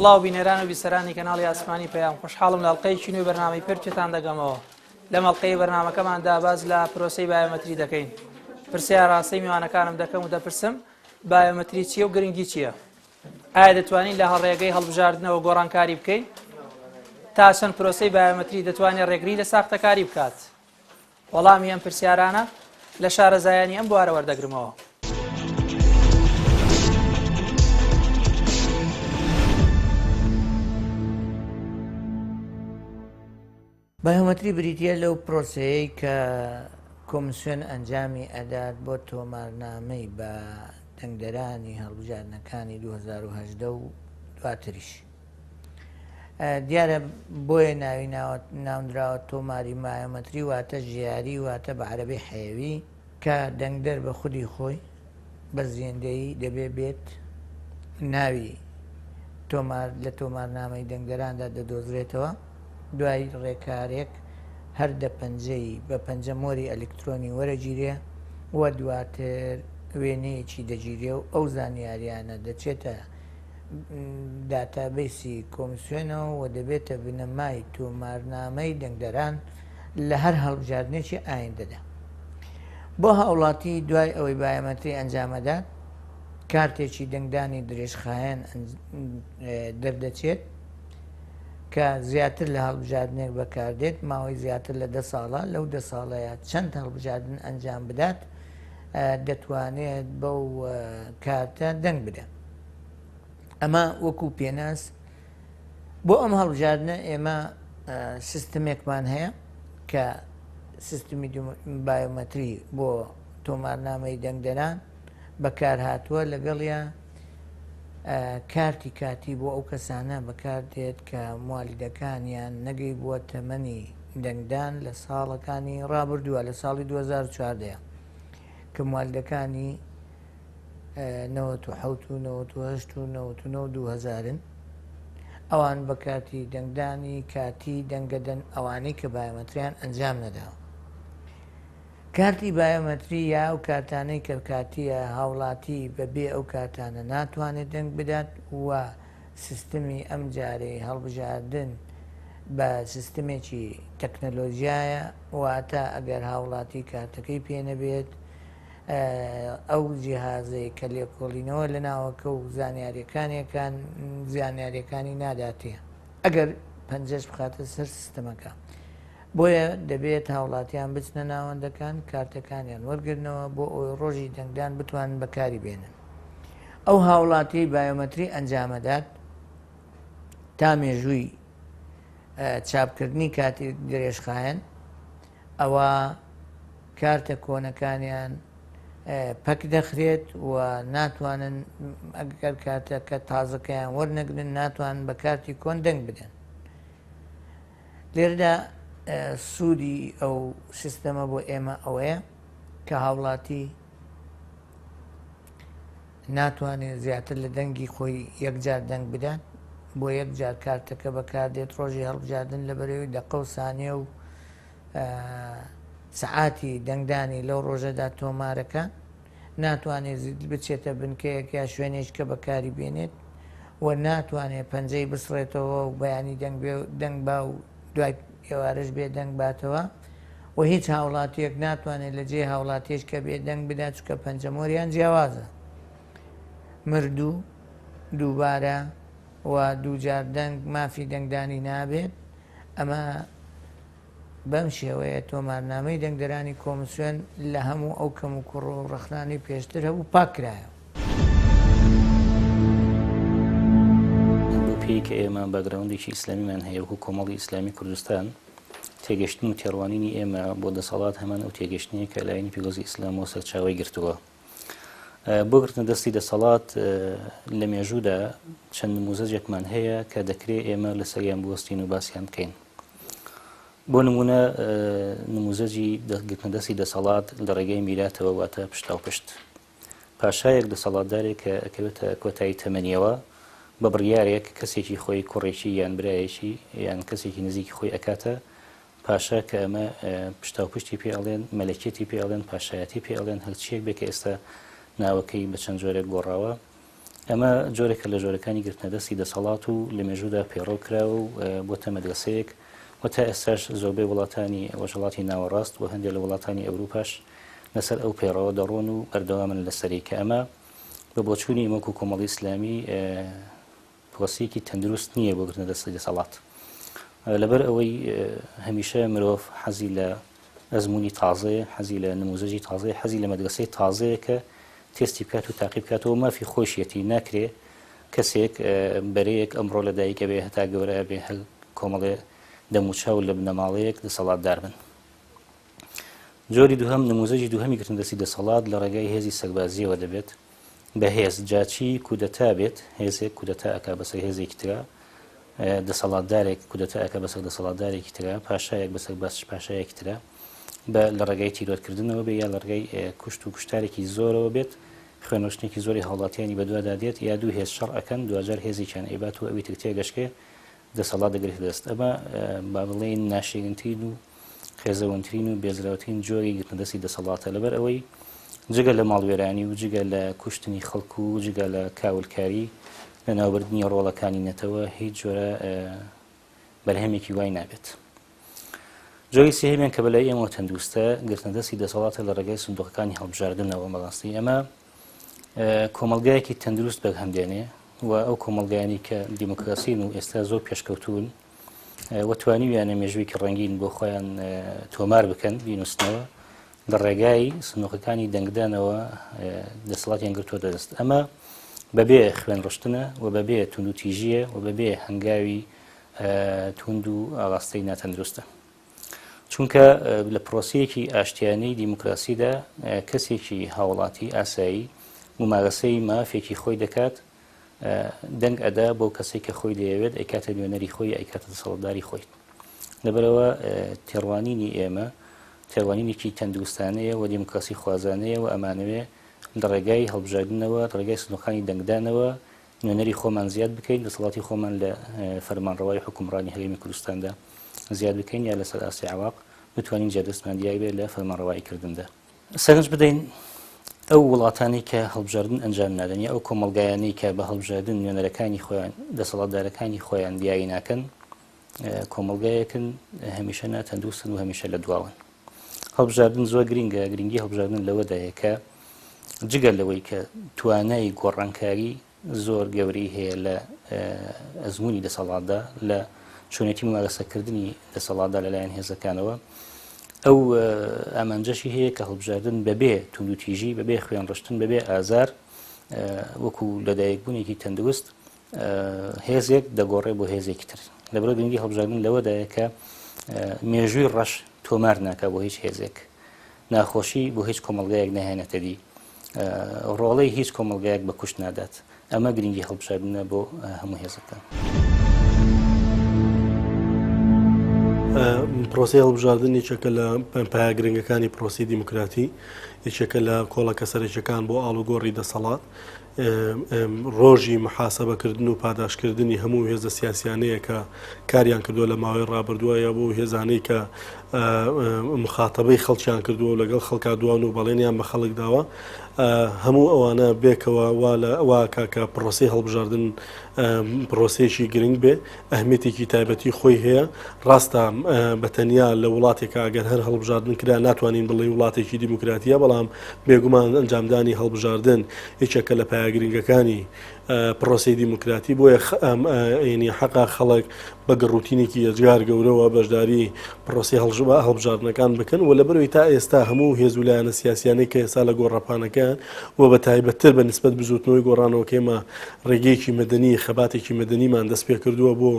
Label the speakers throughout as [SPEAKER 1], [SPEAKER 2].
[SPEAKER 1] بەڵاو بینێران و بیسەرانی کەناڵی ئاسمانی پێیان خۆشحاڵم لە ئەڵقەیەکی نوێی بەرنامەی پێرچێتان دەگەمەوە. لەم ئەڵقەی بەرنامەکەماندا باز لە پرۆسەی بایۆمەتری دەکەین. پرسیار ڕاستەی میوانەکانم دەکەم و دەپرسم بایۆمەتری چییە و گرنگی چییە؟ ئایا دەتوانین لە هەڵڕێگەی هەڵبژاردنەوە گۆڕانکاری بکەین؟ تا چەند پرۆسەی بایۆمەتری دەتوانێت ڕێگری لە ساختەکاری بکات؟ وەڵامی ئەم پرسیارانە لە شارەزایانی ئەم بوارە وەردەگرمەوە.
[SPEAKER 2] بایۆمەتری بریتە لەو پرۆسەیەی کە کۆمسیۆن ئەنجامی ئەدات بۆ تۆمارنامەی بە دەنگدەرانی هەڵبژاردنەکانی 2018 و دواتریش. دیارە بۆیە ناوی ناونراوە تۆماری بایۆمەتری واتە ژیاری واتە بە عەرەبی حەیەوی کە دەنگدەر بە خودی خۆی بە زیندەیی دەبێ بێت ناوی لە تۆمارنامەی دەنگدەراندا دەدۆزرێتەوە، دوای ڕێکارێک هەر دە پەنجەی بە پەنجەمۆری ئەلکترۆنی وەرەگیرێ و دواتر وێنەیەکی دەگیرێ و ئەو زانیاریانە دەچێتە داتابیسی کۆمسیۆنەوە و دەبێتە بنەمای تۆمارنامەی دەنگدەران لە هەر هەڵبژاردنێکی ئایندەدا. بۆ هاوڵاتی دوای ئەوەی بایۆمەتری ئەنجامەدات کارتێکی دەنگدانی درێژخایەن دەردەچێت کە زیاتر لە هەڵبژاردنێک بەکاردێت، ماوەی زیاتر لە 10 ساڵە، لەو 10 ساڵەیە چەند هەڵبژاردن ئەنجام بدات دەتوانێت بەو کارتە دەنگ بدات. ئەمە وەکو پێناس بۆ ئەم هەڵبژاردنە ئێمە سیستمێکمان هەیە کە سیستمی بایۆمەتری بۆ تۆمارنامەی دەنگدەران بەکار هاتووە، لەگەڵیان کارتی کاتی بۆ ئەو کەسانە بەکاردێت کە موالیدەکانیان نەگەی بووە تەمەنی دەنگدان لە ساڵەکانی ڕابردووە لە ساڵی 2014 کە موالیدەکانی 97 و 98 و 99 و 2000 ئەوان بە کارتی دەنگدانی کاتی دەنگەدەن ئەوانەی کە بایۆمەتریان ئەنجام نەداوە. کارتی بایۆمەتری یا ئەو کارتانەی کە کاتیە هاوڵاتی بەبێ ئەو کارتانە ناتوانێت دەنگ بدات و سیستمی ئەم جارەی هەڵبژاردن بە سیستمێکی تەکنەلۆژیایە، واتە ئەگەر هاوڵاتی کارتەکەی پێنەبێت ئەو جیهازەی کە لێکۆڵینەوە لە ناوەکە و زانیاریەکانی ناداتێ ئەگەر پەنجەش بخاتە سەر سیستەمەکە. بۆیە دەبێت هاوڵاتیان بچنە ناوەندەکان کارتەکانیان وەرگرنەوە بۆ ئەوی ڕۆژی دەنگدان بتوانن بەکاری بێنن. ئەو هاوڵاتی بایۆمەتری ئەنجامەدات تا مێژووی چاپکردنی کاتی درێژخایەن ئەوە کارتە کۆنەکانیان پەک دەخرێت و ناتوانن ئەگەر کارتەکە تازەکەیان وەرنەگرن ناتوانن بە کارتی کۆن دەنگ بدەن. لێرەدا سوودی ئەو سیستەمە بۆ ئێمە ئەوەیە کە هاوڵاتی ناتوانێت زیاتر لە دەنگی خۆی یەکجار دەنگ بدات، بۆ یەکجار کارتەکە بەکاردێت ڕۆژی هەڵبژاردن لە بەرەوەی دەقە و سانیە و سەعاتی دەنگدانی لەو ڕۆژەدا تۆمارەکە ناتوانێت بچێتە بنکەیەک یا شوێنێک کە بەکاری بێنێت و ناتوانێت پەنجەی بسڕێتەوە و بەیانی دەنگ با و دوای ئێوارش بێ دەنگ باتەوە و هیچ هاوڵاتیەک ناتوانێت لە جێ هاوڵاتیش کە بێ دەنگ بدات چکە پەنجەمۆریان جیاوازە. مردوو دووبارە و دووجار دەنگ مافی دەنگدانی نابێت. ئەمە بەم شێوەیە تۆمارنامەی دەنگدەرانی کۆمسیۆن لە هەموو ئەو کەم و کوڕ و ڕەخنانی پێشتر هەبوو پاکرایە.
[SPEAKER 3] بۆ پێی کە ئێمە باگراوندێکی ئیسلامیمان هەیە وەکو کۆمەڵی ئیسلامی کوردستان، تێگەشتن و تێڕوانینی ئێمە بۆ دەسەڵات هەمان ئەو تێگەشتنیە کە لایەنی پیرۆزی ئیسلامەوە سەرچاوەی گرتووە. بۆ گرتنە دەستی دەسەڵات لە مێژوودا چەند نموزەجێکمان هەیە کە دەکرێت ئێمە لەسەریان بوەستین و باسییان بکەین. بۆ نمونە نموزەجی گرتنە دەستی دەسەڵات لە ڕێگەی میراتەوە واتە پشتاوپشت. پاشایەک دەسەڵاتدارێک کە ئەکەوێتە کۆتایی تەمەنیەوە بە بڕیارێک کەسێکی خۆی کوڕێکی یان برایەکی یان کەسێکی نزیکی خۆی ئەکاتە پاشا کە ئەمە پشتاوپشتی پێ ئەڵێن، مەلەکێتی پێ ئەڵێن، پاشایەتی پێ ئەڵێن، هەرچیەک بێ کە ئێستا ناوەکەی بە چەند جۆرێک گۆڕاوە ئەمە جۆرێکە لە جۆرەکانی گرتنەدەستی دەسەڵات و لە مێژوودا پێڕۆ کراوە و بۆتە مەدرسەیەک و تا ئێستاش زۆربەی وڵاتانی وەژەڵاتی ناوەڕاست و هەندێک لە وڵاتانی ئەوروپاش لەسەر ئەو پێڕەوە دەڕۆن و بەردەوامن لەسەری کە ئەمە بە بۆچوونی وەکو کۆمەڵی ئیسلامی پرۆسەیەکی تەندروست نییە بۆ گرتنەدەستی دەسەڵات لەبەر ئەوەی هەمیشە مرۆڤ حەزی لە ئەزمموی تازەیە حەزی لە نموزەجی تازەیە حەزی لە مەدرسەی تازەیە کە تێستی بکات و تاقی بکاتەوە مافی خۆشیەتی ناکرێ کەسێک بەرەیەک ئەمڕۆ لە دایکە بێ هەتا گەورە بێ هەر کۆمەڵێ دەموچاو لە بنەماڵەیەک دەسەڵاتدار بن. جۆری دووهەم نموزەجی دووهەمی گرتنەدەستی دەسەڵات لە ڕێگای هێزی سەربازیەوە دەبێت بە هێز جاچی کودەتا بێت هێزێک کودەتا ئەکا بەسەر هێزێکی ترا دەسەڵاتدارێک کودەتا ئەکا بەسەر دەسەڵاتدارێکی ترا پاشایەک بەسەر باش پاشایەکی ترا بە لە ڕێگای تیرۆتکردنەوە بێ یا لە ڕێگای کوشت و کوشتارێکی زۆرەوە بێت خوێنەوەشتێکی زۆری هەوڵاتیانی بەدووادا دێت یا دوو هێز شەڕ ئەکەن دوجار هێزێکیان ئەیبات و ئەوی تر تێگەشکێ دەسەڵات دەگرێت دەست ئەمە با بڵێن ناشێگنترین و خێزەوەنترین و بێزراوترین جۆری گرتنەدەستی دەسەڵاتە لەبەر ئەوەی جگە لە ماڵوێرانی و جگە لە کوشتنی خەڵکو و جگە لە کاولکاری لە ناوبردنی ڕۆڵەکانی نەتەوە هیچ جۆرە بەرهەمێکی وای نابێت. جۆری سێهەمیان کە بەلای ئێمە تەندروستە گرتنەدەستی دەسەڵاتە لە ڕێگای سندوقەکانی هەڵبژاردنەوە مەڵاستی ئەمە کۆمەلگایەکی تەندروست بەرهەمدێنێ و ئەو کۆمەلگایانی کە دیموکراسین و ئێستا زۆر پێشکەوتون وەتوانیویانە مێژوویکی ڕەنگین بۆ خۆیان تۆمار بکەن بینوستنەوە لە ڕێگای سندوقەکانی دەنگدانەوە دەسەڵاتیان گرتووە دەست ئەمە بەبێ خوێن ڕشتنە و بەبێ تونند و تیژیە و بەبێ هەنگاوی تونند و ئاڵاستەی ناتەندروستە چونکە لە پرۆسەیەکی ئاشتیانەی دیموکراسیدا کەسێکی هاوڵاتی ئاسایی ممارەسەی مافێکی خۆی دەکات دەنگ ئەدا بۆ کەسێک کە خۆی دەیەوێت ئەیکاتە نوێنەری خۆی ئەیکاتە دەسەڵاتداری خۆی لەبەرەوە تێڕوانینی ئێمە تێڕوانینێکی تەندروستانەیە و دیموکراسی خوازانەیە و ئەمانەوێ لە ڕێگای هەڵبژاردنەوە ڕێگای سندوقەکانی دەنگدانەوە نوێنەری خۆمان زیاد بکەین دەسەڵاتی خۆمان لە فەرمانڕەوای حکومڕانی هەرێمی کوردستاندا زیاد بکەین یا لەسەر ئاسی عێراق بتوانین جادەستمان دیار بێت لە فەرمانڕەواییکردندا سەرنج بدەین ئەو وڵاتانی کە هەڵبژاردن ئەنجام نادەن یا ئەو کۆمەڵگایانەی کە بە هەڵبژاردن نوێنەرەکانی خۆیان دەسەڵاتدارەکانی خۆیان دیاری ناکەن کۆمەڵگایەکن هەمیشە ناتەندروستن و هەمیشە لە دواون هەڵبژاردن زۆر گرنگە گرنگی هەڵبژاردن لەوەدایە کە جگەل لەوەی کە توانای گۆڕانکاری زۆر گەورەی هەیە لە ئەزمموی دەسەڵاتدا لە چۆنێتی ممارەسەکردنی دەسەڵاتدا لەلایەن هێزەکانەوە ئەو ئامانجەشی هەیە کە هەڵبژاردن بەبێ تونند و تیژی بەبێ خوێن ڕشتن بەبێ ئازار وەکو لەدایکبوونێکی تەندروست هێزێک دەگۆڕێ بۆ هێزێکی تر لەبەرەوە گرنگی هەڵبژاردن لەوەدایە کە مێژووی ڕەش تۆمار ناکە بۆ هیچ هێزێک ناخۆشی بۆ هیچ کۆمەڵگایەک نەهێنێتە دی ڕۆڵەی هیچ کۆمەڵگایەک بە کوشت نادات ئەمە گرنگی هەڵبژاردنە بۆ هەموو هێزەکان.
[SPEAKER 4] پرۆسی هەڵبژاردن یەکێکە لە پایە گرنگەکانی پرۆسی دیموکراتی یەکێکە لە کۆڵەکە سەرەکیەکان بۆ ئاڵوگۆڕی دەسەڵات ڕۆژی محاسبەکردن و پاداشکردنی هەموو هێزە سیاسیانەیە کە کاریان کردووە لە ماوەی ڕابردووە یا بۆ هێزانەی کە مخاتەبەی خەڵکیان کردووە و لەگەڵ خەڵکا دوان و بەڵێنیان بە خەڵک داوە هەموو ئەوانە بێکەوە وا کاکە پرۆسی هەڵبژاردن پرۆسێکی گرنگ بێ ئەهمیێتێکی تایبەتی خۆی هەیە ڕاستە بەتەنیا لە وڵاتێکە ئەگەر هەر هەڵبژاردن کرا ناتوانین بڵێ وڵاتێکی دیموکراتیە بەڵام بێگومان ئەنجامدانی هەڵبژاردن یەکێکە لە پایە گرنگەکانی پرۆسی دیموکراتی بۆیە ینی حەقا خەڵک بە گەڕوتینێکی یەجگار گەورەوە بەشداری پرۆسی هەڵبژاردنەکان بکەن و لەبەرەوەی تا ئێستا هەموو هێز و لایەنە سیاسیانەی کە ئێستا لە گۆڕەپانەکان و بە تایبەتتر بە نسبەت بزوتنەوەی گۆڕانەوەکەمە ڕێگەیەکی مەدەنی خەباتێکی مەدەنیمان دەست پێ کردووە بۆ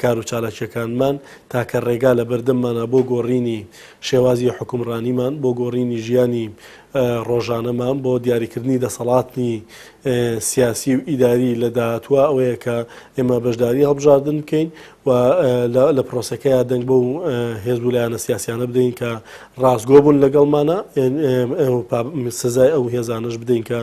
[SPEAKER 4] کار و چالاکیەکانمان تاکە ڕێگا لە بەردەممانە بۆ گۆڕینی شێوازی حکومڕانیمان بۆ گۆڕینی ژیانی ڕۆژانەمان بۆ دیاریکردنی دەسەڵاتنی سیاسی و ئیداری لە داهاتوە ئەوەیە کە ئێمە بەشداری هەڵبژاردن بکەین و لە پرۆسەکەیە دەنگ بۆ هێز و لایەنە سیاسیانە بدەین کە ڕاستگۆ بوون لەگەڵمانە سزای ئەو هێزانش بدەین کە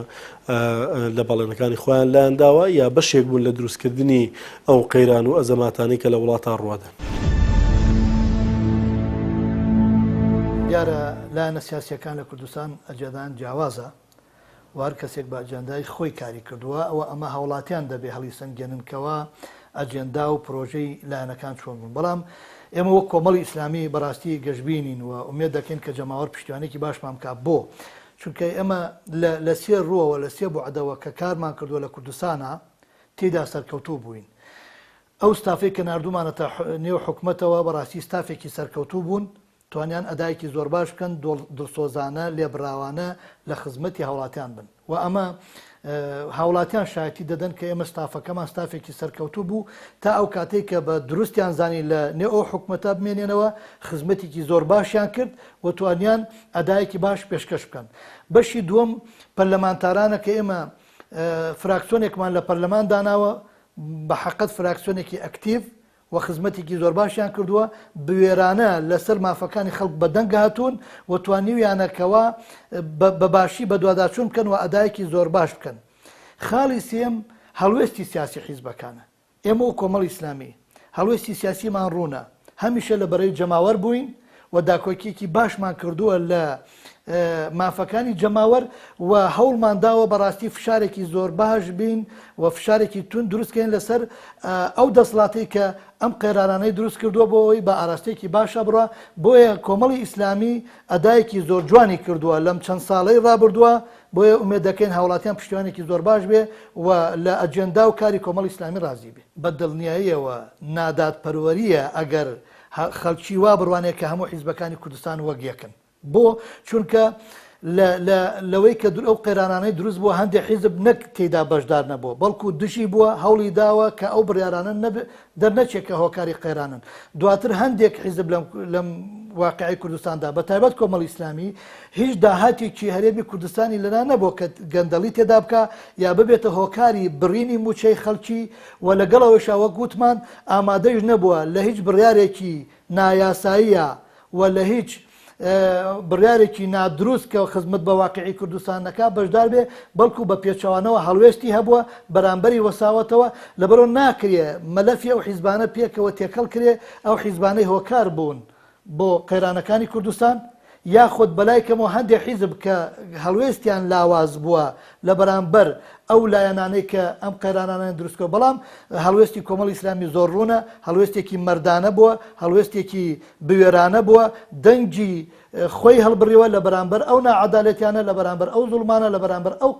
[SPEAKER 4] لە بەڵێنەکانی خۆیان لایەنداوە یا بەشێک بوون لە دروستکردنی ئەو قەیران و ئەزەماتانی کە لە وڵاتان ڕوادەن.
[SPEAKER 5] دیارە لایەنە سیاسیەکان لە کوردستان ئەجێدان جیاوازە و هەر کەسێک بە ئەجەندای خۆی کاری کردووە ئەوە ئەمە هاوڵاتیان دەبێ هەڵی سەنگێننکەوە ئەجێندا و پرۆژەی لایەنەکان چۆن بوون. بەڵام ئێمە وەک کۆمەڵی ئیسلامی بەڕاستی گەشتبینین و ئومێد دەکەین کە جەماوەر پشتیوانێکی باشمان بکات بۆ چونکە ئێمە لە سێ ڕووەوە لە سێ بوعدەوە کە کارمان کردووە لە کوردستانە تێدا سەرکەوتوو بووین. ئەو ستافێک کە نردومانەتە نێو حکومەتەوە بەڕاستی ستافێکی سەرکەوتوو بوون، توانیان ئەدایکی زۆر باش بکەن، دڵسۆزانە لێبراوانە لە خزمەتی هاوڵاتیان بن و ئەمە هاوڵاتیان شایەتی دەدەن کە ئێمە ستافەکەمان ستافێکی سەرکەوتوو بوو تا ئەو کاتێک کە بە دروستیان زانی لە نێو ئەو حکومەتە بمێنێنەوە خزمەتێکی زۆر باشیان کرد و توانیان ئەدایەکی باش پێشکەش بکەن. بەشی دووەم پەرلەمانتارانە کە ئێمە فراکسیۆنێکمان لە پەرلەمان داناوە بە حەقەت فراکسیۆنێکی ئەکتیڤ و خزمەتێکی زۆر باشیان کردووە، بوێرانە لەسەر مافەکانی خەڵک بەدەنگ هاتوون و توانیویانەکەوە بە باشی بە دوواداچوون بکەن و ئەدایەکی زۆر باش بکەن. خاڵی سێم هەڵوێستی سیاسی حیزبەکانە. ئێمە و کۆمەڵی ئیسلامی هەڵوێستی سیاسیمان ڕوونە، هەمیشە لە بەرەی جەماوەر بووین و داکۆکیێکی باشمان کردووە لە مافەکانی جەماوەر و هەوڵمان داوە بەڕاستی فشارێکی زۆر باش بین و فشارێکی تون دروستکەین لەسەر ئەو دەسڵاتی کە ئەم قێرارانەی دروست کردووە بۆەوەی بە ئاراستێکی باشە بڕە. بۆیە کۆمەڵی ئیسلامی ئەدایەکی زۆر جوانی کردووە لەم چەند ساڵەی ڕابردووە، بۆیە ئومێد دەکەین هاوڵاتیان پشتیوانێکی زۆر باش بێ و لە ئەجێندا و کاری کۆمەڵی ئیسلامی ڕازی بێ. بە دڵنیاییەوە نادادپەروەریە ئەگەر خەڵکی وا بڕوانێت کە هەموو حیزبەکانی کوردستان وەک یەکن. بۆ چونکە لەوەی کە ئەو قێرانانەی دروست بووە هەندێک حیزب نەک تێدا بەشدار نەبووە، بەڵکو دشی بووە هەوڵی داوە کە ئەو بڕیارانە دەرنەچێت کە هۆکاری قێرانن. دواتر هەندێک حیزب لەم واقعی کوردستاندا بە تایبەت کۆمەڵی ئیسلامی هیچ داهاتێکی هەرێمی کوردستانی لەنا نەبووە کە گەندەڵی تێدا بکە یا ببێتە هۆکاری بڕینی موچەی خەڵکی و لەگەڵەوەشا وەک گوتمان ئامادەش نەبووە لە هیچ بڕیارێکی نایاساییە و لە هیچ بڕیارێکی نادروست کە خزمەت بە واقعی کوردستانەکە بەشدار بێ، بەڵکو بە پێچەوانەوە هەڵوێستی هەبووە بەرامبەری وەساوەتەوە لەبەرەوە ناکرێ مەلەفی ئەو حیزبانە پێکەوە تێکەڵ کرێ ئەو حیزبانەی هۆکار بوون بۆ قەیرانەکانی کوردستان یاخود بەلایکەمەوە هەندێک حیزب کە هەڵوێستیان لاواز بووە لە بەرامبەر ئەو لایەنانەی کە ئەم قەیرانانیان دروستکە. بەڵام هەڵوێستی کۆمەڵی ئیسلامی زۆر ڕوونە، هەڵوێستێکی مەردانە بووە، هەڵوێستێکی بوێرانە بووە، دەنگی خۆی هەڵبڕیوە لە بەرامبەر ئەو ناعەدالەتیانە، لە بەرامبەر ئەو زوڵمانە، لە بەرامبەر ئەو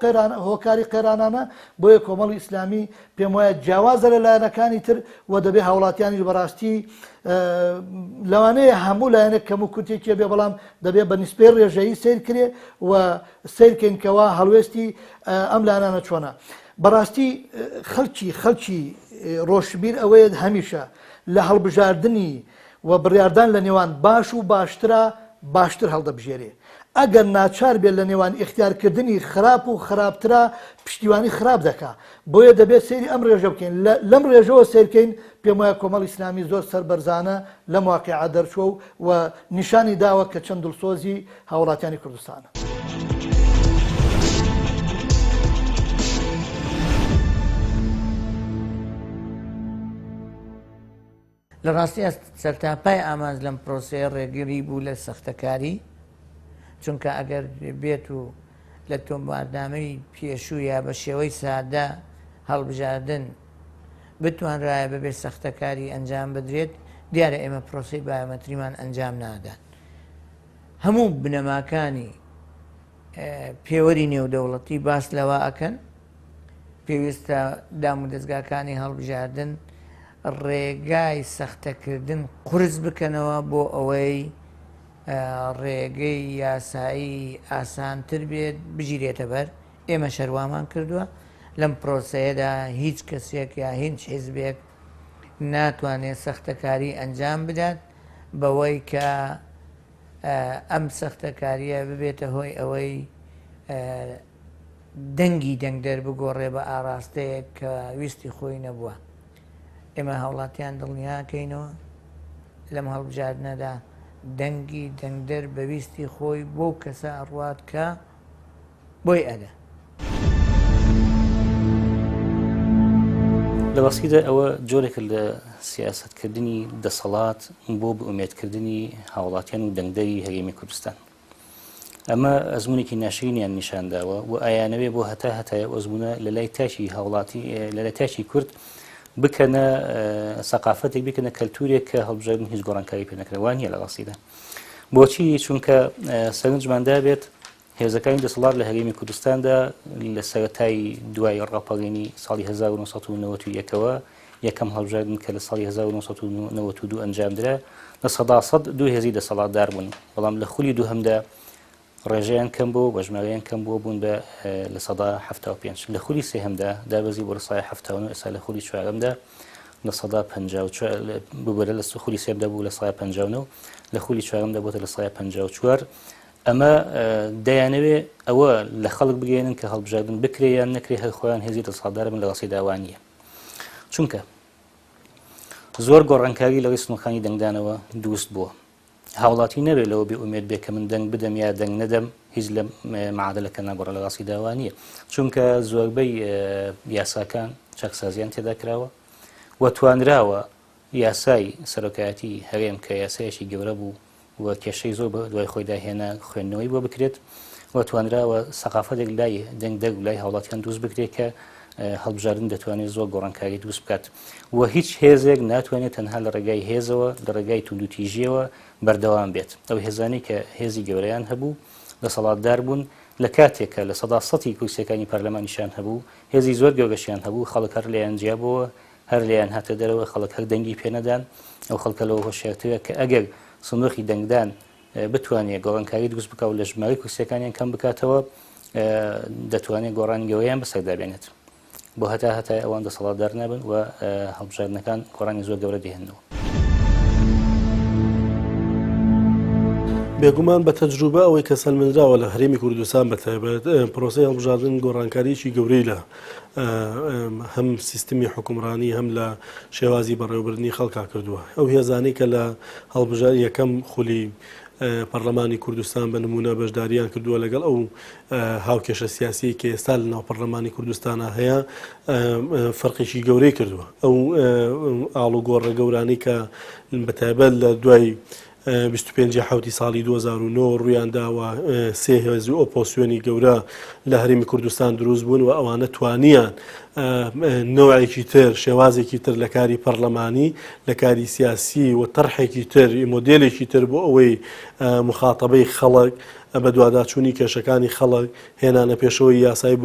[SPEAKER 5] هۆکاری قەیرانانە. بۆیە کۆمەڵی ئیسلامی پێم وایە جیاوازە لە لایەنەکانی تر و دەبێ هاوڵاتیانی بەڕاستی لەوانەیە هەموو لایەنێک کەم و کورتێکی بێ، بەڵام دەبێت بە نیسبەی ڕێژەیی سیر کرێ و سیرکەینکەوە هەڵوێستی ئەم لایەنانە چۆنە. بەڕاستی خەڵکی ڕۆشبیر ئەوەیە هەمیشە لە هەڵبژاردننی و بڕاردان لە نێوان باش و باشتر هەڵدەبژێرێ. ئەگەر ناچار بێت لە نێوان اختیارکردنی خراپ و خراپترا پشتیوانی خراپ دەکا. بۆیە دەبێت سەیری ئەم ڕێژە بکەین، لەم ڕێژەوە سیرکەین. پێم وایە کۆمەڵی ئیسلامی زۆر سەربەرزانە لەم واقعە دەرچووە و نیشانی داوە کە چەند دڵسۆزی هاوڵاتیانی کوردستانە.
[SPEAKER 2] لە ڕاستی سەرتاپای ئامانج لەم پرۆسەیە ڕێگیری بوو لە سەختەکاری، چونکە ئەگەر بێت و لە تۆمارنامەی پێشوویە بە شێوەی سادە هەڵبژاردن بتوانرایە بەبێ سەختەکاری ئەنجام بدرێت، دیارە ئێمە پرۆسەی بایۆمەتریمان ئەنجام نادەن. هەموو بنەماکانی پێوەری نێودەوڵەتی باس لەوە ئەکەن پێویستە دام و دەستگاکانی هەڵبژاردن ڕێگای سەختەکردن قورس بکەنەوە بۆ ئەوەی ڕێگەی یاسایی ئاسانتر بێت بژیرێتە بەر. ئێمە شەروامان کردووە لەم پرۆسەیەدا هیچ کەسێک یا هیچ حیزبێک ناتوانێت سەختەکاری ئەنجام بدات بەوەی کە ئەم سەختەکاریە ببێتە هۆی ئەوەی دەنگی دەنگدەر بگۆڕێ بە ئاراستەیەک کە ویستی خۆی نەبووە. ئێمە هاوڵاتیان دڵنیاکەینەوە لەم هەڵبژاردنەدا دەنگی دەنگدەر بەویستی خۆی بۆ کەسە ئەڕوات کە بۆی ئەدە.
[SPEAKER 3] لە بەسیدا ئەوە جۆرێکە لە سیاسەتکردنی دەسەڵات بۆ بە ئومێدکردنی هاوڵاتیان و دەنگدەری هەرێمی کوردستان. ئەمە ئەزمونێکی ناشرینیان نیشانداوە و ئایانەوێ بۆ هەتا ئەزمونە لە لای تاشی هاوڵاتی لە لای تاشی کورد بکەنە سەقافەتێک بکەنە کەلتورێک کە هەڵبژاردن هیچ گۆڕانکاری پێ نەکرێوان نیە لە ڕاستیدا. بۆچی؟ چونکە سەرنجماندا بێت هێزەکانی دەسەڵات لە هەرێمی کوردستاندا لە سەرەتای دوای ڕاپەڕینی ساڵی 1991ەوە یەکەم هەڵبژاردن کە لە ساڵی 1992 ئەنجامدرا لە 100% دوو هێزی دەسەڵاتدار بوون، بەڵام لە خولی دووهەمدا ڕێژەیان کەم بوو بە ژمارەیان کەم بووە بوون بە لە 175. لە خولی سێهەمدا دابەزی بۆ ڕسای 79 ئێستا لە خولی چوارەمدا لە 154 ببەرە لە خولی سێمدا بوو لە 159 لە خولی چوارەمدا بۆتە لە 154. ئەمە دەیانەوێ ئەوە لە خەڵک بگەێنن کە هەڵبژاردن بکرێ یان نەکرێ هەر خۆیان هێزی دەسەڵاتدار بن لە ڕاستی داوانیە. چونکە زۆر گۆڕانکاری لە ڕێی سنوورخانی دەنگدانەوە دروست بووە. هاوڵاتی نەبێت لەوە بێ ئومێد بێ کە من دەنگ بدەم یا دەنگ نەدەم هیچ لە معادلەکە ناگۆڕە لە ڕاستی داوانیە، چونکە زۆربەی یاساکان چەکسازیان تێدا کراوە و توانراوە یاسای سەرۆکایەتی هەرێم کە یاسایەکی گەورە بوو و کێشەی زۆر دوای خۆی داهێنا خوێندنەوەی بۆ بکرێت و توانراوە سەقافەتێک لای دەنگ لای هاوڵاتیان دروست بکرێت کە هەڵبژاردن دەتوانێت زۆر گۆڕانکاری دروست بکات و هیچ هێزێک ناتوانێت تەنها لە ڕێگای هێزەوە لە ڕێگای توندوتیژیەوە بەردەوام بێت. ئەو هێزانی کە هێزی گەورەیان هەبوو دەسەڵاتدار بوون لە کاتێکە لە 100%ی کورسیەکانی پەرلەمانیشان هەبوو، هێزی زۆر گەورەشیان هەبوو، خەڵک هەر لێیان جیابەوە، هەر لێیان هاتە دەرەوە، خەڵک هەر دەنگی پێنەدان. ئەو خەڵکە لەوە هۆشیارترە کە ئەگەر سندوقی دەنگدان بتوانێت گۆڕانکاری دروست بکات و لە ژمارەی کورسیەکانیان کەم بکاتەوە دەتوانێت گۆڕانی گەورەیان بەسەردابێنێت بۆ هەتا ئەوان دەسەڵاتدار نابن و هەڵبژاردنەکان گۆڕانی زۆر گەورە دێهێنەوە.
[SPEAKER 4] بێگومان بە تەجروبە ئەوەی کە سەلمێنراوە لە هەرێمی کوردستان بەتایبەت پرۆسەی هەڵبژاردن گۆڕانکاریی گەورەی لە هەم سیستمی حکومڕانی هەم لە شێوازی بەڕێوەبردننی خەڵکا کردووە. ئەو هێزانەی کە لە هەڵبژار یەکەم خولی پەرلەمانی کوردستان بە نمونە بەشداریان کردووە لەگەڵ ئەو هاوکێشە سیاسی کە ئێستا لە ناو پەرلەمانی کوردستانە هەیە فەرقێکی گەورەی کردووە. ئەو ئاڵوگۆڕە گەورانی کە بەتایبەت لە دوای 25 حوتی ساڵی 2009 ڕویان داوە سێ هێزی ئۆپۆسیۆنی گەورە لە هەرێمی کوردستان دروست بوون و ئەوانە توانیان نوعێکی تر شێوازێکی تر لە کاری پەرلەمانی لە کاری سیاسی و تەرحێکی تر مۆدێلێکی تر بۆ ئەوەی مخاتەبەی خەڵک بە دوواداچوونی کێشەکانی خەڵک هێنانە پێشەوەی یاسای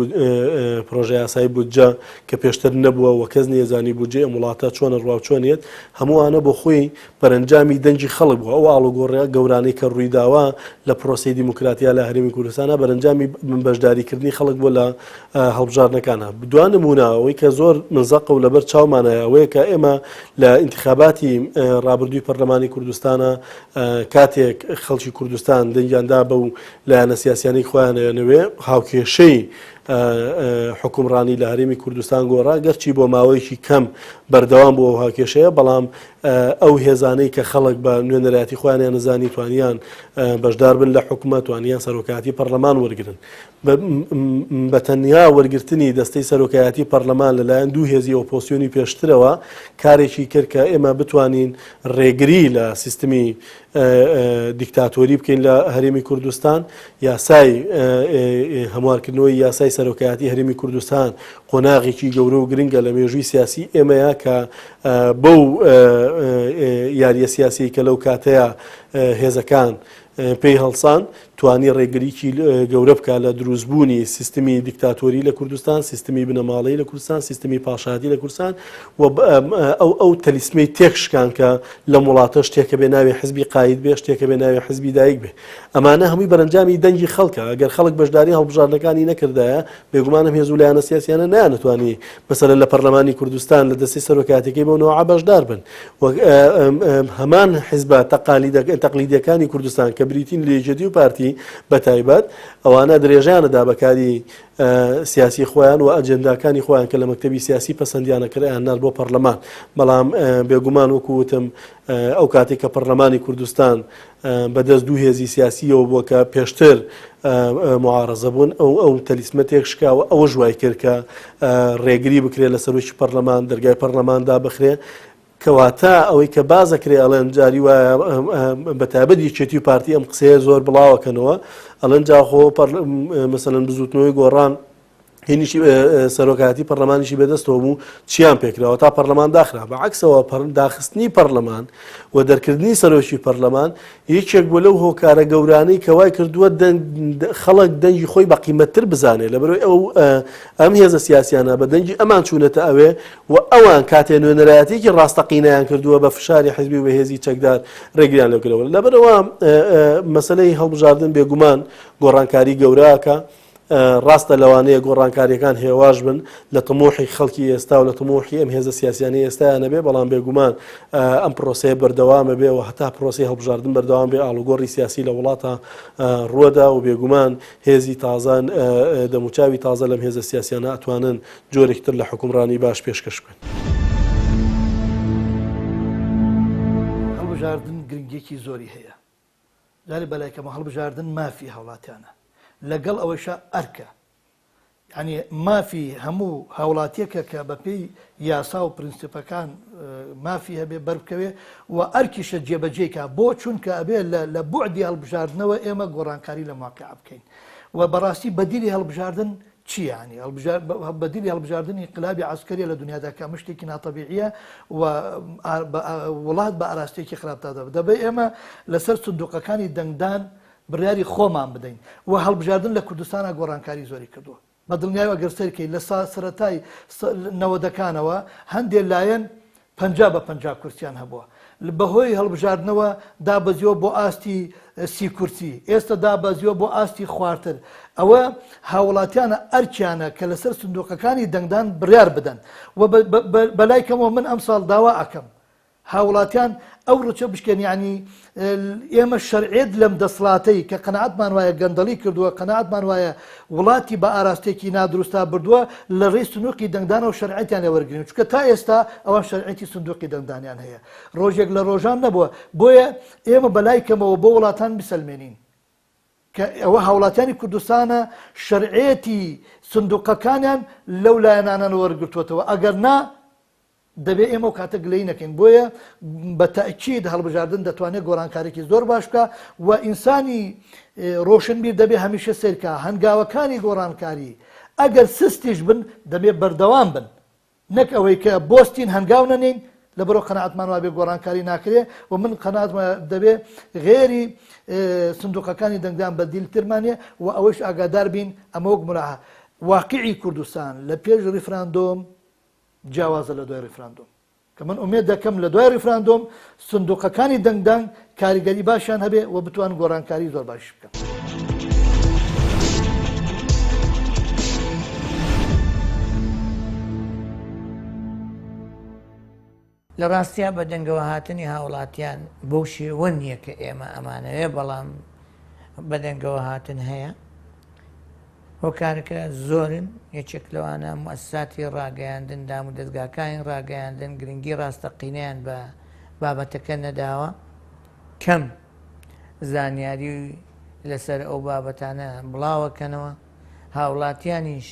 [SPEAKER 4] پرۆژە یاسای بودجە کە پێشتر نەبووە و کەس نێزانی بودجێ وڵاتە چۆنە ڕواو چۆنێت هەمووانە بۆ خۆی بەرەنجامی دەنگی خەڵک بووە. ئەو ئاڵوگۆڕە گەورانەی کە ڕوویداوە لە پرۆسی دیموکراتیا لە هەرێمی کوردستانە بەرەنجامی بەشداریکردنی خەڵک بۆ لە هەڵبژاردنەکانە. دوان نمونەوەی کە زۆر منزەق و لەبەر چاومانەیە ئەوەیە کە ئێمە لە ئینتیخاباتی ڕابردووی پەرلەمانی کوردستانە کاتێک خەڵکی کوردستان دەنگیاندا بە و لایەنە سیاسیانی خۆیانەوێ هاوکێشەی حکومڕانی لە هەرێمی کوردستان گۆڕا گەرچی بۆ ماوەیەکی کەم بەردەوام بۆ ئەو هاوکێشەیە، بەڵام ئەو هێزانەی کە خەڵک بە نوێنەرایەتی خۆیانیان نزانی توانیان بەشدار بن لە حکوومەت توانیان سەرۆکایەتی پەرلەمان وەرگرن. بە تەنیا وەرگرتنی دەستەی سەرۆکایەتی پەرلەمان لەلایەن دوو هێزی ئۆپۆسیۆنی پێشترەوە کارێکی کرد کە ئێمە بتوانین ڕێگری لە سیستمی دیکتاتۆری بکەین لە هەرێمی کوردستان. یاسای هەموارکردنەوەی یاسای سەرۆکایەتی هەرێمی کوردستان قۆناغێکی گەورە و گرنگە لە مێژووی سیاسی ئێمەیە کە بەو یاریە سیاسی کە لەو کاتەیە هێزەکان پێی هەڵسان توانی ڕێگریکی گەورە بکە لە دروستبوونی سیستمی دیکتاتۆری لە کوردستان، سیستمی بنەماڵەیی لە کوردستان، سیستمی پاشایەتی لە کوردستان و ئەو تەلیسمەی تێکشکان کە لە وڵاتە شتێکە بێ ناوی حزبی قاید بێ، شتێکە بێ ناوی حزبی دایک بێ. ئەمانە هەمووی بەرەنجامی دەنگی خەڵکە. ئەگەر خەڵک بەشداری هەڵبژاردنەکانی نەکردایە بێگومانم هێز و لایەنە سیاسیانە نایانەتوانی مەسەلەن لە پەرلەمانی کوردستان لە دەستی سەرۆکایەتەکەی بەونەوە بەشدار بن. هەمان حیزبە تەقلیدیەکانی کوردستان کە بریتین لە یەکێتی و پارتی بەتایبەت ئەوانە درێژیانەدا بەکاری سیاسی خۆیان و ئەجەنداکانی خۆیان کە لە مەکتەبی سیاسی پەسەندیانەکەیان نار بۆ پەرلەمان. بەڵام بێگومان وەکووتم ئەو کاتێک کە پەرلەمانی کوردستان بەدەست دوو هێزی سیاسیەوە بووە کە پێشتر معارەزە بوون ئەو تەلیسمە تێکشکاوە ئەوە ژوای کرد کە ڕێگری بکرێت لە سەرۆکی پەرلەمان دەرگای پەرلەماندا بخرێ کەواتە ئەوەی کە بازەکرێ ئەڵێن جاری وایە بەتابەتی چێتی و پارتی ئەم قسەیە زۆر بڵاوەکەنەوە ئەڵەن جاخۆ مەسەلەن بزوتنەوەی گۆڕان هێنیشی سەرۆکاتی پەرلەمانیشی بەدەستەوە بوو چیان پێکراوە تا پەرلەمان داخرا بەعکسەوە داخستنی پەرلەمان و دەرکردنی سەرۆکی پەرلەمان یەکێک بۆ لەو هۆکارە گەورانەی کەوای کردووە خەڵک دەنگی خۆی بە قیمەتتر بزانێت لەبەرەوەی ئەم هێزە سیاسیانە بە دەنگی ئەمان چوونەتە ئەوێ و ئەوان کاتێ نوێنەرایەتێکی ڕاستەقینەیان کردووە بە فشاری حیزبی و بەهێزی چەکدار ڕێگریان لەگرەوە لەبەرەوە مەسەلەی هەڵبژاردن بێگومان گۆڕانکاری گەورەکە ڕاستە لەوانەیە گۆڕانکاریەکان هێواش بن لە تمۆحی خەڵکی ئێستا و لە تمۆحی ئەم هێزە سیاسیانی ئێستایانە بێ بەڵام بێگومان ئەم پرۆسەیە بەردەوامە بێ و هەتا پرۆسی هەڵبژاردن بەردەوام بێ ئاڵوگۆڕی سیاسی لە وڵاتە ڕووەدا و بێگومان هێزی تازان دەموچاوی تازە لەم هێزە سیاسیانە ئەتوانن جۆرێکتر لە حکومڕانی باش پێشکەش بکەن.
[SPEAKER 5] هەڵبژاردن گرنگێکی زۆری هەیە لای بەلایکەمە هەڵبژاردن مافی هاوڵاتیانە لەگەڵ ئەوەشە ئەرکە ینی مافی هەموو هاوڵاتیەکە کە بەپێی یاسا و پرینسیپەکان مافی هەبێ بەربکەوێ و ئەرکیشە جێبەجێکە بۆ چونکە ئەبێ لە بوعدی هەڵبژاردنەوە ئێمە گۆڕانکاری لە واقع بکەین و بەڕاستی بەدیلی هەڵبژاردن چی ینی بەدیلی هەڵبژاردننی انقلابی عسکەری لە دنیادا کە مشتێکی ناتەبیعیە و وڵات بە ئاراستێکی خراپتادا دەبێت ئێمە لەسەر سندوقەکانی دەنگدان بڕیاری خۆمان بدەین و هەڵبژاردن لە کوردستانە گۆڕانکاری زۆری کردووە بە دڵنیای ئەگەر سەرکەی لە سەرەتای نەوەدەکانەوە هەندێک لایەن 50 بە 50 کورسیان هەبووە بەهۆی هەڵبژاردنەوە دابەزیەوە بۆ ئاستی سی کورسی ئێستا دابەزیەوە بۆ ئاستی خواردتر ئەوە هاوڵاتیانە ئەرکیانە کە لەسەر سندوقەکانی دەنگدان بڕیار بدەن و بەلای کەمەوە من ئەم ساڵ داوا ئەکەم هاوڵاتیان ئەو ڕچە بشکێن ینی ئێمە شەرعێت لەم دەسڵاتەی کە قەنەعەتمان وایە گەندەڵی کردووە قەنەعەتمان وایە وڵاتی بە ئاراستێکی نادروستا بردووە لە ڕێی سنووقی دەنگدانەوە شەرعەتیان لێوەرگرین چونکە تا ئێستا ئەوان شەرعەتی سندوقی دەنگدانیان هەیە ڕۆژێک لە ڕۆژان نەبووە بۆیە ئێمە بەلای کەمەوە بۆ وڵاتان بسەلمێنین کە ئەوە هاوڵاتیانی کوردستانە شەرعەتی سندوقەکانیان لەو لایەنانە وەرگرتووەتەوە ئەگەر نا دەبێت ئێمە و کاتە گلەی نەکەین بۆیە بە تەئکید هەڵبژاردن دەتوانێت گۆڕانکارێکی زۆر باش بکە و ئینسانی ڕۆشنبیر دەبێت هەمیشە سیرکە هەنگاوەکانی گۆڕانکاری ئەگەر سستیش بن دەبێت بەردەوام بن نەک ئەوەی کە بۆستین هەنگاو نەنین لە بەرەو قەنەعەتمان وابێ گۆڕانکاری ناکرێ و من قەنەعەتمان دەبێت غێری سندوقەکانی دەنگدان بەدیلترمانێ و ئەوەش ئاگادار بین ئەمە وەک مراعە واقعی کوردستان لە پێش ریفراندۆم جیاوازە لە دوای ریفراندۆم کە من ئومێد دەکەم لە دوای ریفراندۆم سندوقەکانی دەنگدان کاریگەری باشیان هەبێ و بتوان گۆڕانکاری زۆر باش بکەن.
[SPEAKER 2] لە ڕاستیا بە دەنگەوە هاتنی هاوڵاتیان بەو شێوە نییە کە ئێمە ئەمانەیە بەڵام بە دەنگەوە هاتن هەیە هۆکارەکە زۆرن یەکێک لەوانە موەسساتی ڕاگەیاندن دام و دەستگاکانی ڕاگەیاندن گرنگی ڕاستەقینەیان بە بابەتەکە نەداوە کەم زانیاری لەسەر ئەو بابەتانە بڵاوەکەنەوە هاوڵاتیانیش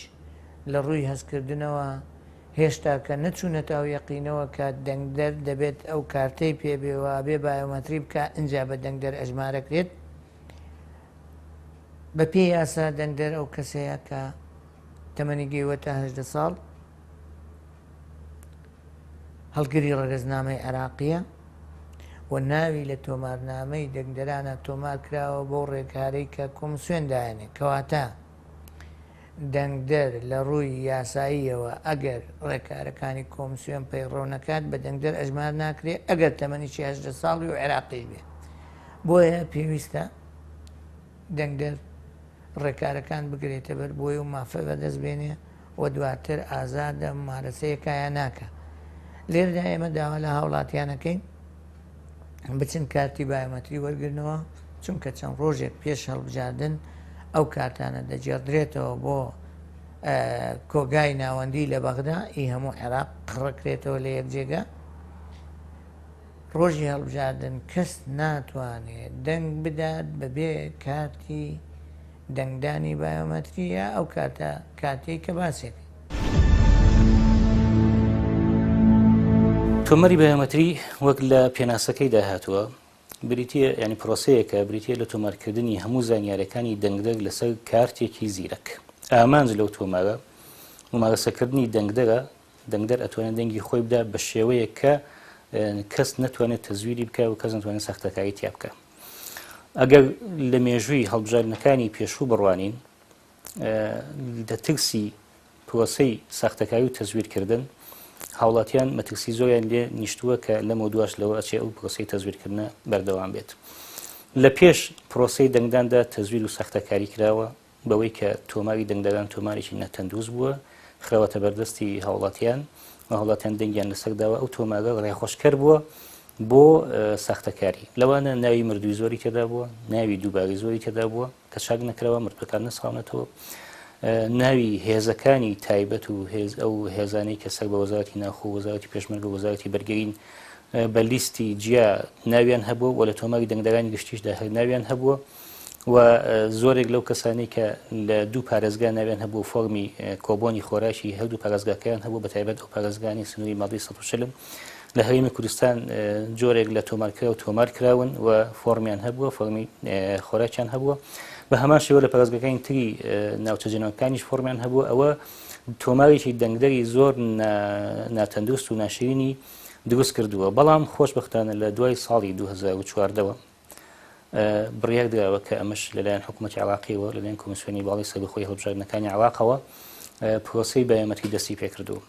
[SPEAKER 2] لە ڕووی هەستکردنەوە هێشتا کە نەچوونەتەوە یەقینەوە کە دەنگدەر دەبێت ئەو کارتەی پێبێەوە بێ بایۆمەتری بکە ئەجا بە دەنگدەر ئەژمارەکرێت بە پێی یاسا دەنگدەر ئەو کەسەیە کە تەمەنی گەیوەتە 18 ساڵ هەڵگری ڕەگەزنامەی عێراقیە و ناوی لە تۆمارنامەی دەنگدەرانە تۆمار کراوە بۆ ڕێکارەی کە کۆمسیۆن دایانێت کەواتە دەنگدەر لە ڕووی یاساییەوە ئەگەر ڕێکارەکانی کۆمسیۆن پەیڕەو نەکات بە دەنگدەر ئەژمار ناکرێت ئەگەر تەمەنیی 18 ساڵی و عێراقیش بێ بۆیە پێویستە دەنگدەر ڕێکارەکان بگرێتە بەر بۆی و مافە بەدەست بێنێ و دواتر ئازادە مارەسەیەکایە ناکە لێردا ئێمە داوا لە هاوڵاتیانەکەین بچن کارتی بایۆمەتری وەرگرنەوە چونکە چەند ڕۆژێک پێش هەڵبژاردن ئەو کارتانە دەجێڕدرێتەوە بۆ کۆگای ناوەندی لە بەغدا ئی هەموو عێراق قڕەکرێتەوە لە یەک جێگە ڕۆژی هەڵبژاردن کەس ناتوانێت دەنگ بدات بەبێ کارتی دەنگدانی بایۆمەتریە ئەو کاتێک کە باسێک
[SPEAKER 3] تۆمەری بەیۆمەتری وەک لە پێناسەکەی داهاتووە بریتە ینی پرۆسەیەکە بریتە لە تۆمارکردنی هەموو زانیاریەکانی دەنگدەر لەسەر کارتێکی زیرەک. ئامانج لەو تۆمارە ممارەسەکردنی دەنگدەر ئەتوانێت دەنگی خۆی بدا بە شێوەیە کە کەس نەتوانێت تەزویری بکە و کەس نتوانێت سەختەکاری تیا بکە. ئەگەر لە مێژووی هەڵبژاردنەکانی پێشوو بڕوانین لە ترسی پرۆسەی سەختەکاری و تەزویرکردن هاوڵاتیان مەترسی زۆریان لێ نیشتووە کە لەمە دواش لەوە ئەچێ ئەو پرۆسەی تەزویرکردنە بەردەوام بێت. لە پێش پرۆسەی دەنگداندا تەزویر و سەختەکاری کراوە بەوەی کە تۆماری دەنگداران تۆمارێکی نەتەندروست بووە خراوەتە بەردەستی هاوڵاتیان و هاوڵاتیان دەنگیان لەسەرداوە ئەو تۆمارە ڕێخۆشکەر بووە بۆ سەختەکاری. لەوانە ناوی مردووی زۆری تێدا بووە، ناوی دووباری زۆری تێدا بووە کە چاک نەکراوە مردوەکان نەساونەتەوە، ناوی هێزەکانی تایبەت و ئەو هێزانەی کە سەر بە وەزارەتی ناوخۆ وەزارەتی پێشمەرگە وەزارەتی بەرگەرین بە لیستی جیا ناویان هەبووە و لە تۆماری دەنگدارانی گشتیشدا هەر ناویان هەبووە و زۆرێک لەو کەسانی کە لە دوو پارێزگا ناویان هەبوو فۆرمی کۆبۆنی خۆراشی هەردوو پارێزگاکەیان هەبوو بە تایبەت ئەو پارێزگانی سنووری مادی 140 لە هەرێمی کوردستان جۆرێک لە تۆمارکرا و تۆمار کراون و فۆرمیان هەبووە فۆرمی خۆراکیان هەبووە بە هەمان شێوە لە پارێزگاکانی تری ناوچەجێنەوەکانیش فۆرمیان هەبووە. ئەوە تۆمارێکی دەنگدەری زۆر ناتەندروست و ناشرینی دروست کردووە. بەڵام خۆشبەختانە لە دوای ساڵی 2014ەوە بڕیار درراوە کە ئەمەش لەلایەن حکوومەتی عێراقیەوە لەلایەن کۆمیسیۆنی باڵی سەربەخۆی هەڵبژاردنەکانی عێراقەوە پرۆسەی بایۆمەتری دەستی پێکردووە.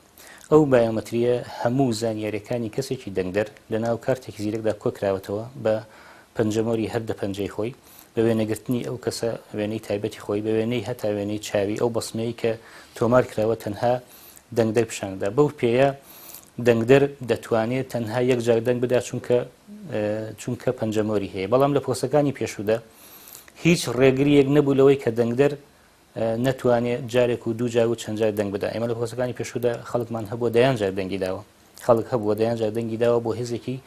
[SPEAKER 3] ئەو بایۆمەتریە هەموو زانیاریەکانی کەسێکی دەنگدەر لە ناو کارتێکی زیرەکدا کۆکراوەتەوە بە پەنجەمۆری هەر دە پەنجەی خۆی بە وێنەگرتنی ئەو کەسە وێنەی تایبەتی خۆی بە وێنەی هەتا وێنەی چاوی ئەو بەسمەی کە تۆمار کراوە تەنها دەنگدەر پیشاندا. بەو پێەیە دەنگدەر دەتوانێت تەنها یەک جار دەنگ بدا چونکە پەنجەمۆری هەیە. بەڵام لە پرۆسەکانی پێشوودا هیچ ڕێگریەک نەبوو لەوەی کە دەنگدەر نەتوانێت جارێک و دوو جار و چەند جار دەنگ بدا. ئێمە لە پرۆسەکانی پێشوودا خەڵکمان هەبووە دەیان جار دەنگی داوە، خەڵک هەبووە دەیان جار دەنگی داوە بۆ هێزێکی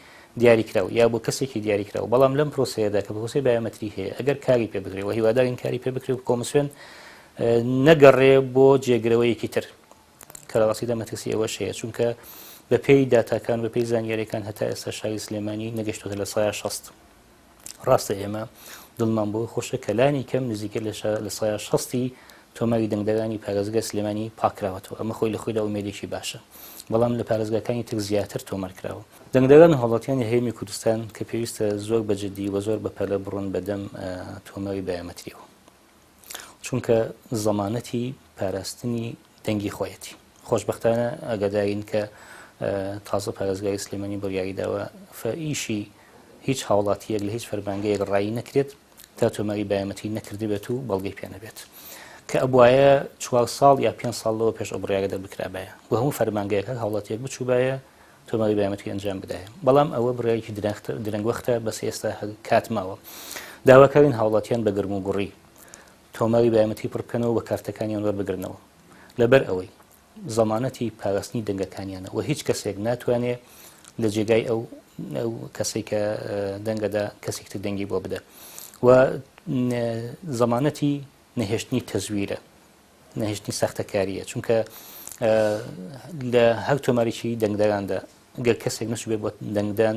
[SPEAKER 3] دیاریکراوە یا بۆ کەسێکی دیاریکراوە. بەڵام لەم پرۆسەیەدا کە پرۆسەی بایۆمەتری هەیە ئەگەر کاری پێ بکرێت و هیوادارین کاری پێ بکرێت و کۆمیسیۆن نەگەڕێ بۆ جێگرەوەیەکی تر کە لە ڕاستیدا مەترسی ئەوەش هەیە چونکە بە پێی داتاکان بە پێی زانیاریەکان هەتا ئێستا شاری سلێمانی نەگەشتوتە لە سایە 60. ڕاستە ئێمە دڵمان بۆ خۆشە کەلانی کەم نزیکە لە سایە 60 تۆماری دەنگدەرانی پارێزگای سلێمانی پاکراوەتەوە. ئەمە خۆی لە خۆیدا ئومێدێکی باشە. بەڵام لە پارێزگاکانی تر زیاتر تۆمار کراوە. دەنگدەران هەوڵاتیانی هەرێمی کوردستان کە پێویستە زۆر بەجددی و زۆر بەپەلە بڕۆن بەدەم تۆماری بایۆمەتریەوە چونکە زەمانەتی پاراستنی دەنگی خۆیەتی. خۆشبەختانە ئەگەدارین کە تازە پارێزگای سلێمانی بڕیاریداوە ئیشی هیچ هاوڵاتیەک لە هیچ فەرمانگەیەک ڕایی نەکرێت تا تۆماری بایۆمەتری نەکردبێت و بەڵگەی پێ نەبێت کە ئەبوایە 4 ساڵ یا 5 ساڵەوە پێش ئەو بڕیارە دەربکرابایە و هەموو فەرمانگەیەک هاوڵاتیەک بچووبایە تۆماری بایۆمەتری ئەنجام بدایە. بەڵام ئەوە بڕیارێکی درەنگوەختە بەس ئێستا کاتماوە. داواکارین هاوڵاتیان بە گرم و گوڕی تۆماری بایۆمەتری پڕبکەنەوە بە کارتەکانیان وەربگرنەوە لەبەر ئەوەی زەمانەتی پاراستنی دەنگەکانیانە و هیچ کەسێک ناتوانێت لە جێگای ئەو کەسێک کە دەنگەدا کەسێکتر دەنگی بۆ بدە و زەمانەتی نەهێشتنی تەزویرە نەهێشتنی سەختەکاریە چونکە لە هەر تۆمارێکی دەنگداراندا گەر کەسێک نەچوو بێ بۆ دەنگدان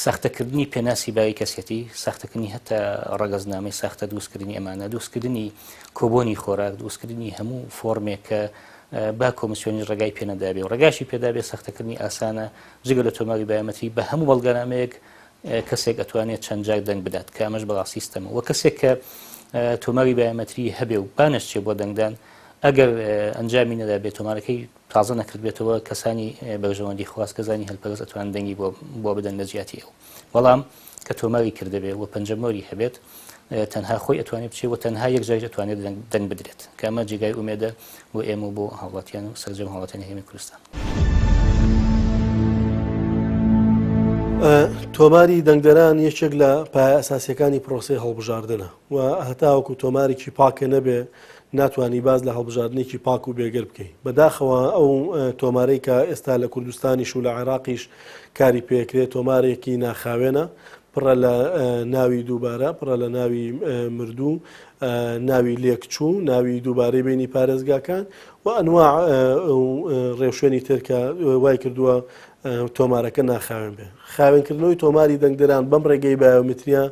[SPEAKER 3] سەختەکردنی پێناسی بای کەسێتی سەختەکردنی هەتا ڕەگەزنامەی ساختە دروستکردنی ئەمانە دروستکردنی کۆبۆنی خۆراک دروستکردنی هەموو فۆرمێک کە با کۆمیسیۆنی ڕێگای پێنەدابێ و ڕێگاشی پێدابێت سەختەکردنی ئاسانە جگە لە تۆماری بایۆمەتری بە هەموو بەڵگەنامەیەک کەسێک ئەتوانێت چەند جار دەنگ بدات کە ئەمەش بەڵا سیستەمە و کەسێک کە تۆماری بایۆمەتری هەبێ و بانەشتێ بۆ دەنگدان ئەگەر ئەنجامی نەدابێت تۆمارەکەی تازە نەکردبێتەوە کەسانی بەژەوەندی خواست کەزانی هەلپەرست ئەتوان دەنگی بۆ بدەن لە جیاتی ئەو. بەڵام کە تۆماری کردبێ و پەنجەمۆری هەبێت تەنها خۆی ئەتوانێت بچێت و تەنها یەک جار ئەتوانێت دەنگ بدرێت کە ئەمە جێگای ئومێدە و ئێمە بۆ هاوڵاتیان و سەرجەم هاوڵاتیانی هەرێمی کوردستان.
[SPEAKER 4] تۆماری دەنگدەران یەکێک لە پایە ئەساسیەکانی پرۆسەی هەڵبژاردنە و هەتاوەکو تۆمارێکی پاکە نەبێ ناتوانانی باز لە هەڵبژاردنێکی پاک و بێگەر بکەیت. بەداخەوە ئەو تۆمارەی کە ئێستا لە کوردستانیش و لە عێراقیش کاری پێکرێت تۆمارێکی ناخاوێنە پڕە لە ناوی دووبارە پڕە لە ناوی مردوو ناوی لێکچوو ناوی دووبارەی بینی پارێزگاکان و ئەنواع ڕێوشێنی ترکە وای کردووە تۆمارەکە ناخاوێن بێ. خاوێنکردنەوەی تۆماری دەنگدەران بەم ڕێگەی بایۆمتریە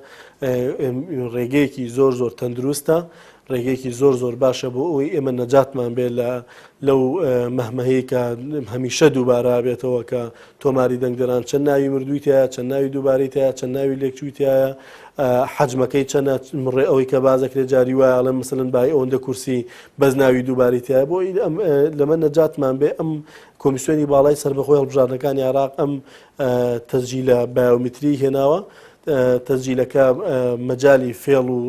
[SPEAKER 4] ڕێگەیەکی زۆر زۆر تەندروستە، ڕێگەیەکی زۆر زۆر باشە بۆ ئەوی ئێمە نەجاتمان بێت لەو مەهمەهەیە کە هەمیشە دووبارە بێتەوە کە تۆماری دەنگدەران چەند ناوی مردووی تایە، چەند ناوی دووبارەی تایە، چەند ناوی لێکچووی تایە، حەجمەکەی چەندە، مڕێ ئەوەی کە بازەکرێت جاری وایە ئەڵێ مەسەلەن بای ئەوەندە کورسی بەس ناوی دووباری تایە. بۆ لەمە نەجاتمان بێ ئەم کۆمیسیۆنی باڵای سەربەخۆی هەڵبژاردنەکانی عێراق ئەم تەسجیلە بایۆمتری هێناوە. تەسجیلەکە مەجای فێڵ و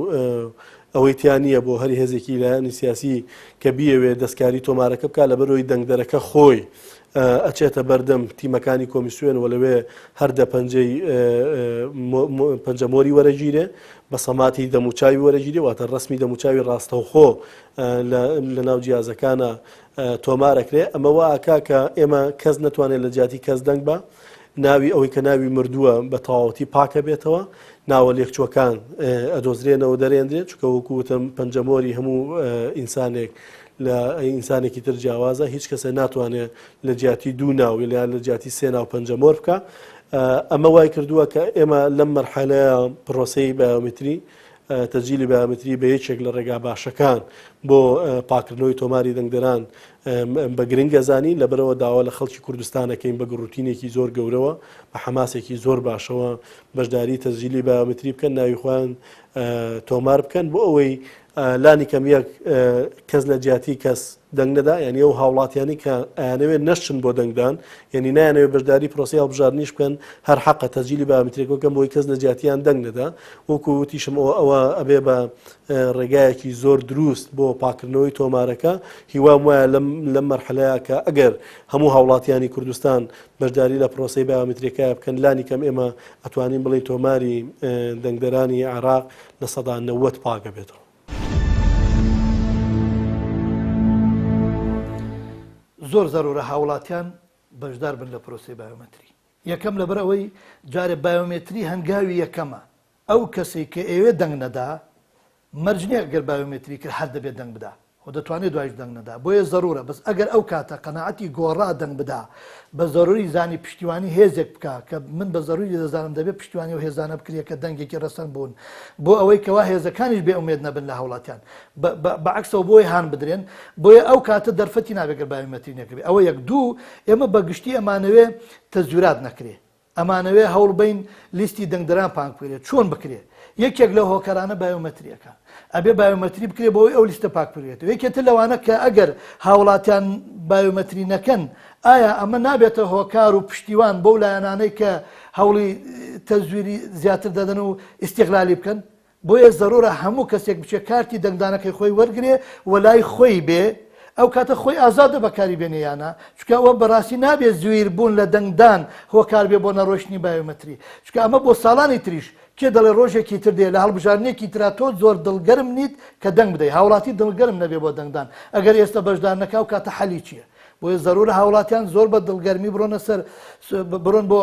[SPEAKER 4] ئەوەی تیانە بۆ هەری هێزێکی لایەنی سیاسی کە بیەوێ دەستکاری تۆمارەکە بکات لە بەرەوەی دەنگدەرەکە خۆی ئەچێتە بەردەم تیمەکانی کۆمیسیۆن و لەوێ هەردە پەنجەمۆری وەرەگیرێ بە سەماتی دەموچاوی وەرەگیرێ، واتە ڕسمی دەموچاوی ڕاستەوخۆ لە ناو جیازەکانە تۆمارەکرێ. ئەمە واکا کە ئێمە کەس نەتوانێت لە جیاتی کەس دەنگ بە ناوی ئەوەی کە ناوی مردووە بە تەواوەتی پاکە بێتەوە، ناوە لێکچووەکان ئەدۆزرێنەوە دەرێنرێت، چکە وەکوتم پەنجەمۆری هەموو ئینسانێک لە ئینسانێکی تر جیاوازە، هیچ کەسە ناتوانێت لە جیاتی دوو ناو یان لە جیاتی سێ ناو پەنجەمۆر بکە. ئەمە وای کردووە کە ئێمە لەم مەرحەلەیە پرۆسەی بایۆمتری تەسجیلی بایۆمتری بە یەکێک لە ڕێگا باشەکان بۆ پاکردنەوەی تۆماری دەنگدەران بە گرنگە زانی، لەبەرەوە داوا لە خەڵکی کوردستانەکەین بە گروتینێکی زۆر گەورەوە بە حەماسێکی زۆر باشەوە بەشداری تەسجیلی بایۆمتری بکەن، ناوی خۆیان تۆمار بکەن بۆ ئەوەی لانی کەم یەک کەس لە جیاتی کەس دەنگ نەدا، یعنی ئەو هاوڵاتیانی کە ئەیانەوێت نەشن بۆ دەنگدان، یعنی نایانەوێت بەشداری پرۆسی هەڵبژاردنیش بکەن، هەر حەقە تەسجیلی بایۆمتریەکە بکەن بۆی کەس لە جیاتیان دەنگ نەدا. وەکو وتیشم ئەوە ئەبێ بە ڕێگایەکی زۆر دروست بۆ پاکردنەوەی تۆمارەکە. هیوام وایە لەم مەرحەلەیە کە ئەگەر هەموو هاوڵاتیانی کوردستان بەشداری لە پرۆسی بایۆمتریەکە بکەن، لانی کەم ئێمە ئەتوانین بڵێن تۆماری دەنگدەرانی عێراق لە سەدا 90 پاکە بێتەوە.
[SPEAKER 5] زۆر زەرورە هاوڵاتیان بەشدار بن لە پرۆسی بایۆمتری. یەکەم لەبەر ئەوەی جارێ بایۆمتری هەنگاوی یەکەمە، ئەو کەسی کە ئێوێ دەنگ نەدا مەرجنیە گەر بایۆمتری کرد هەر دەبێت دەنگ بدا و دەتوانێت دوایش دەنگ نەدا. بۆیە زەرورە بەس ئەگەر ئەو کاتە قەناعەتی گۆڕا دەنگ بدا بە زەروری زانی پشتیوانی هێزێک بکە کە من بە زەروری دەزانم دەبێت پشتیوانی و هێزانە بکرێت کە دەنگێکی ڕەسەن بوون بۆ ئەوەی کەوا هێزەکانیش بێ ئومێد نەبن لە هاوڵاتیان بەعکسەوە بۆی هان بدرێن. بۆیە ئەو کاتە دەرفەتی نابێت بایۆمتری نەکرێت. ئەوە یەک دوو ئێمە بەگشتی ئەمانەوێ تەزویرات نەکرێت، ئەمانەوێ هەوڵ بین لیستی دەنگدەران پاک بکرێت. چۆن بکرێت؟ یەکێک لە هۆکارانە بایۆمتریەکە ئەبێ بایۆمتری بکرێت بۆی ئەو لیستە پاک بکرێتەوە. یەکێتر لەوانە کە ئەگەر هاوڵاتیان بایۆمتری نەکەن، ئایا ئەمە نابێتە هۆکار و پشتیوان بەو لایەنانەی کە هەوڵی تەزویری زیاتر دەدەن و ئیستیقلالی بکەن؟ بۆیە زەرورە هەموو کەسێک بچێت کارتی دەنگدانەکەی خۆی وەرگێ و لای خۆی بێ، ئەو کاتە خۆی ئازادە بەکاری بێنیانە، چکە ئەوە بەڕاستی نابێت زویر بوون لە دەنگدان هۆکار بێ بۆ نەڕۆشتنی بایۆمتری، چکە ئەمە بۆ ساڵانی تریش کێ دەڵێ ڕۆژێکی تر دێ لە هەڵبژارنێکی ترا تۆ زۆر دڵگەرم نیت کە دەنگ بدەیت، هاوڵاتی دڵگەرم نەبێ بۆ دەنگدان. ئەگەر ئێستا بەشدار نەکا و کاتە حەلی چییە؟ بۆیە زەرورە هاوڵاتیان زۆر بە دڵگەرمی بڕۆن بۆ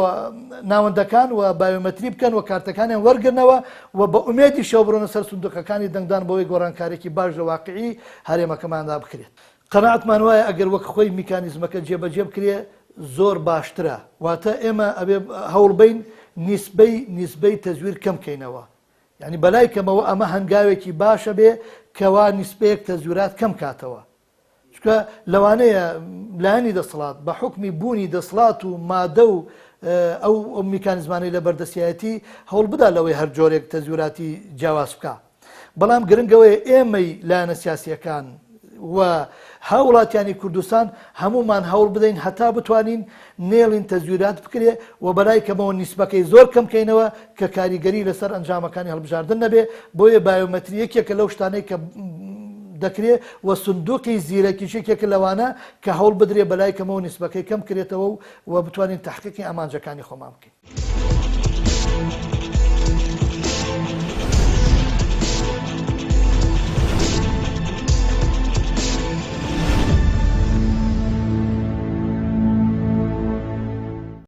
[SPEAKER 5] ناوەندەکان و بایۆمتری بکەن و کارتەکانیان وەرگرنەوە و بە ئومێدی شەو بڕۆنە سەر سندوقەکانی دەنگدان بۆی گۆڕانکارێکی باش لە واقعی هەرێمەکەماندا بکرێت. قەناعەتمان وایە ئەگەر وەک خۆی میکانیزمەکە جێبەجێ بکرێ زۆر باشترە، واتە ئێمە ئەبێ هەوڵ بین نیسبەی تەزویر کەم بکەینەوە. یعنی بەلای کەمەوە ئەمە هەنگاوێکی باشە بێ کەوا نیسبەیەک تەزویرات کەم کاتەوە، چکە لەوانەیە لایەنی دەسەڵات بە حکمی بوونی دەسەڵات و مادە و ئەو میکانیزمانەی لە بەردەستایەتی هەوڵ بدا لەوەی هەر جۆرێک تەزویراتی جیاواز بکە. بەڵام گرنگەوەی ئێمەی لایەنە سیاسیەکان و هاوڵاتیانی کوردستان هەمومان هەوڵ بدەین هەتا بتوانین نێڵین تەزویرات بکرێ و بەلای کەمەوە نیسبەکەی زۆر کەم بکەینەوە کە کاریگەری لەسەر ئەنجامەکانی هەڵبژاردن نەبێ. بۆیە بایۆمەتری یەکێکە لەو شتانەی کە دەکرێت و سندوقی زیرەکیشێکێکە لەوانە کە هەوڵ بدرێ بەلای کەمەوە نیسبەکەی کەم کرێتەوە و بتوانین تحقیقی ئامانجەکانی خۆمان بکەین.